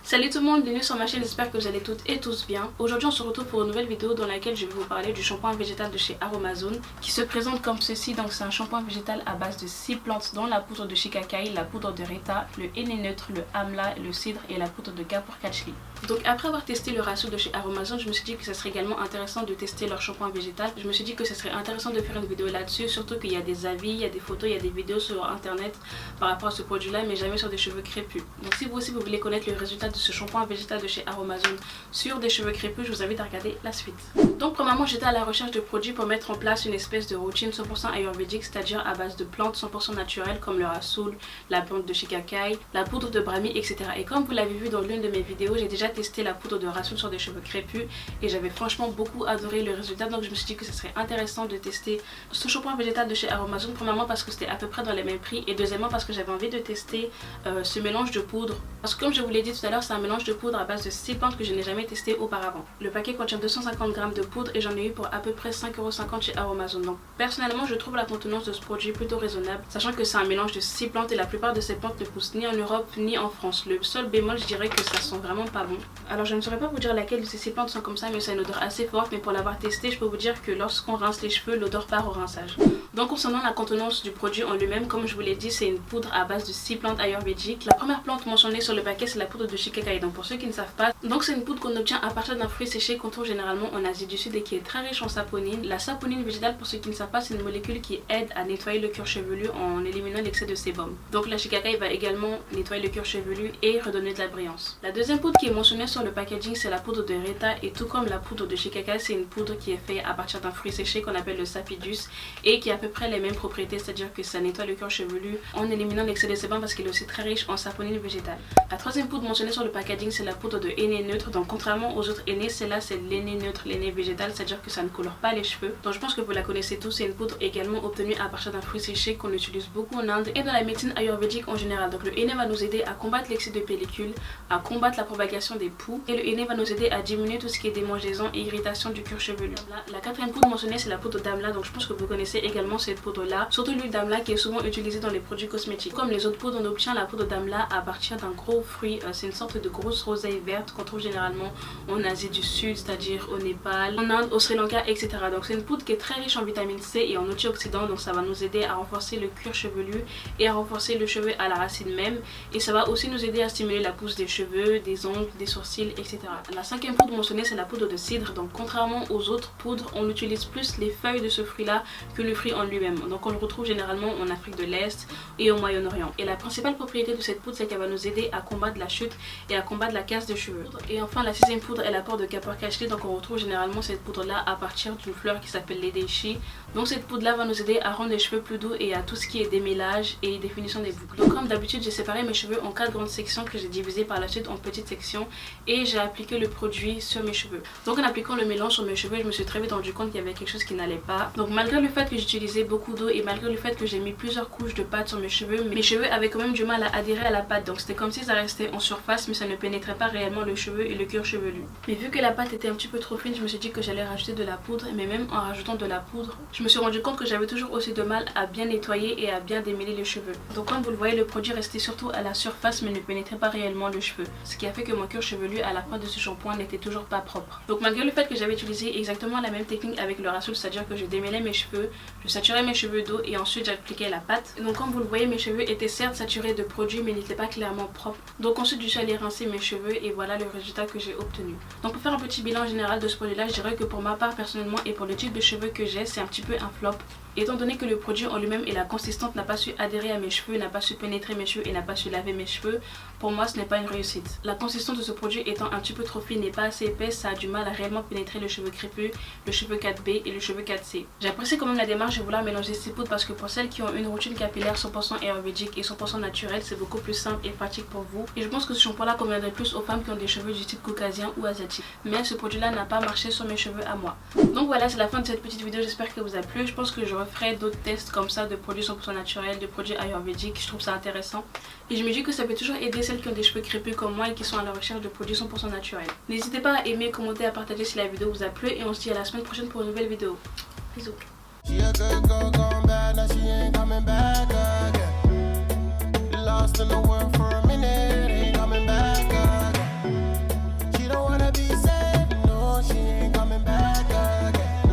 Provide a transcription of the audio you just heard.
Salut tout le monde, bienvenue sur ma chaîne, j'espère que vous allez toutes et tous bien. Aujourd'hui on se retrouve pour une nouvelle vidéo dans laquelle je vais vous parler du shampoing végétal de chez Aromazone qui se présente comme ceci. Donc c'est un shampoing végétal à base de 6 plantes dont la poudre de shikakai, la poudre de reta, le henné neutre, le amla, le cidre et la poudre de kapur-kachli. Donc après avoir testé le ratio de chez Aromazone, je me suis dit que ça serait également intéressant de tester leur shampoing végétal. Je me suis dit que ça serait intéressant de faire une vidéo là-dessus, surtout qu'il y a des avis, il y a des photos, il y a des vidéos sur internet par rapport à ce produit là, mais jamais sur des cheveux crépus. Donc si vous aussi vous voulez connaître le résultat de ce shampoing végétal de chez Aromazone sur des cheveux crépus, je vous invite à regarder la suite. Donc premièrement, j'étais à la recherche de produits pour mettre en place une espèce de routine 100% ayurvédique, c'est-à-dire à base de plantes 100% naturelles comme le rasoul, la plante de shikakai, la poudre de brahmi, etc. Et comme vous l'avez vu dans l'une de mes vidéos, j'ai déjà testé la poudre de rasoul sur des cheveux crépus et j'avais franchement beaucoup adoré le résultat. Donc je me suis dit que ce serait intéressant de tester ce shampoing végétal de chez Aromazone, premièrement parce que c'était à peu près dans les mêmes prix et deuxièmement parce que j'avais envie de tester ce mélange de poudre. Parce que comme je vous l'ai dit tout à l'heure, c'est un mélange de poudre à base de 6 plantes que je n'ai jamais testé auparavant. Le paquet contient 250 g de poudre et j'en ai eu pour à peu près 5,50 € chez Aromazone. Donc personnellement je trouve la contenance de ce produit plutôt raisonnable, sachant que c'est un mélange de 6 plantes et la plupart de ces plantes ne poussent ni en Europe ni en France. Le seul bémol, je dirais que ça sent vraiment pas bon. Alors je ne saurais pas vous dire laquelle de ces 6 plantes sont comme ça, mais ça a une odeur assez forte, mais pour l'avoir testé je peux vous dire que lorsqu'on rince les cheveux, l'odeur part au rinçage. Donc concernant la contenance du produit en lui-même, comme je vous l'ai dit, c'est une poudre à base de 6 plantes ayurvédiques. La première plante mentionnée sur le paquet, c'est la poudre de shikakai. Donc pour ceux qui ne savent pas, donc c'est une poudre qu'on obtient à partir d'un fruit séché qu'on trouve généralement en Asie du Sud et qui est très riche en saponine. La saponine végétale, pour ceux qui ne savent pas, c'est une molécule qui aide à nettoyer le cuir chevelu en éliminant l'excès de sébum. Donc la shikakai va également nettoyer le cuir chevelu et redonner de la brillance. La deuxième poudre qui est mentionnée sur le packaging, c'est la poudre de reta, et tout comme la poudre de shikakai, c'est une poudre qui est faite à partir d'un fruit séché qu'on appelle le sapidus et qui a à peu près les mêmes propriétés, c'est-à-dire que ça nettoie le cuir chevelu en éliminant l'excès de sébum parce qu'il est aussi très riche en saponine végétale. La troisième poudre mentionnée sur le packaging, c'est la poudre de henné neutre. Donc contrairement aux autres henné, celle-là c'est l'henné neutre, l'henné végétal, c'est-à-dire que ça ne colore pas les cheveux. Donc je pense que vous la connaissez tous, c'est une poudre également obtenue à partir d'un fruit séché qu'on utilise beaucoup en Inde et dans la médecine ayurvédique en général. Donc le henné va nous aider à combattre l'excès de pellicule, à combattre la propagation des poux, et le henné va nous aider à diminuer tout ce qui est démangeaison et irritation du cuir chevelu. La quatrième poudre mentionnée, c'est la poudre d'amla. Donc je pense que vous connaissez également cette poudre là, surtout l'huile d'amla qui est souvent utilisée dans les produits cosmétiques. Comme les autres poudres, on obtient la poudre d'amla à partir d'un gros fruit, c'est une sorte de grosse roseille verte qu'on trouve généralement en Asie du Sud, c'est-à-dire au Népal, en Inde, au Sri Lanka, etc. Donc c'est une poudre qui est très riche en vitamine C et en antioxydants, donc ça va nous aider à renforcer le cuir chevelu et à renforcer le cheveu à la racine même, et ça va aussi nous aider à stimuler la pousse des cheveux, des ongles, des sourcils, etc. La cinquième poudre mentionnée, c'est la poudre de cidre. Donc contrairement aux autres poudres, on utilise plus les feuilles de ce fruit là que le fruit en lui-même. Donc on le retrouve généralement en Afrique de l'Est et au Moyen-Orient. Et la principale propriété de cette poudre, c'est qu'elle va nous aider à combattre la chute et à combattre la casse de cheveux. Et enfin la sixième poudre est l'apport de kapur-kachli. Donc on retrouve généralement cette poudre là à partir d'une fleur qui s'appelle l'edeshi. Donc cette poudre là va nous aider à rendre les cheveux plus doux et à tout ce qui est démêlage et définition des boucles. Donc comme d'habitude, j'ai séparé mes cheveux en 4 grandes sections que j'ai divisées par la suite en petites sections et j'ai appliqué le produit sur mes cheveux. Donc en appliquant le mélange sur mes cheveux, je me suis très vite rendu compte qu'il y avait quelque chose qui n'allait pas. Donc malgré le fait que j'utilisais beaucoup d'eau et malgré le fait que j'ai mis plusieurs couches de pâte sur mes cheveux avaient quand même du mal à adhérer à la pâte. Donc c'était comme si ça restait en surface mais ça ne pénétrait pas réellement le cheveu et le cuir chevelu. Mais vu que la pâte était un petit peu trop fine, je me suis dit que j'allais rajouter de la poudre, mais même en rajoutant de la poudre, je me suis rendu compte que j'avais toujours aussi de mal à bien nettoyer et à bien démêler les cheveux. Donc comme vous le voyez, le produit restait surtout à la surface mais ne pénétrait pas réellement le cheveu, ce qui a fait que mon cuir chevelu à la fin de ce shampoing n'était toujours pas propre. Donc malgré le fait que j'avais utilisé exactement la même technique avec le rasoul, c'est-à-dire que je démêlais mes cheveux, je saturais mes cheveux d'eau et ensuite j'appliquais la pâte. Et donc comme vous le voyez, mes cheveux étaient certes saturés de produit mais n'étaient pas clairement propres. Donc ensuite je suis allée rincer mes cheveux et voilà le résultat que j'ai obtenu. Donc pour faire un petit bilan général de ce produit là, je dirais que pour ma part personnellement et pour le type de cheveux que j'ai, c'est un petit peu un flop. Étant donné que le produit en lui-même et la consistance n'a pas su adhérer à mes cheveux, n'a pas su pénétrer mes cheveux et n'a pas su laver mes cheveux, pour moi ce n'est pas une réussite. La consistance de ce produit étant un petit peu trop fine et pas assez épaisse, ça a du mal à réellement pénétrer le cheveu crépus, le cheveu 4B et le cheveu 4C. J'apprécie quand même la démarche de vouloir mélanger ces poudres parce que pour celles qui ont une routine capillaire 100% ayurvédique et 100% naturelle, c'est beaucoup plus simple et pratique pour vous. Et je pense que ce shampoing là conviendrait plus aux femmes qui ont des cheveux du type caucasien ou asiatique. Mais ce produit là n'a pas marché sur mes cheveux à moi. Donc voilà, c'est la fin de cette petite vidéo, j'espère qu'elle vous a plu. Je pense que je referai d'autres tests comme ça de produits 100% naturels, de produits ayurvédiques, je trouve ça intéressant. Et je me dis que ça peut toujours aider celles qui ont des cheveux crépus comme moi et qui sont à la recherche de produits 100% naturels. N'hésitez pas à aimer, commenter, à partager si la vidéo vous a plu et on se dit à la semaine prochaine pour une nouvelle vidéo. Bisous. She a good girl gone bad, now she ain't coming back again. Lost in the world for a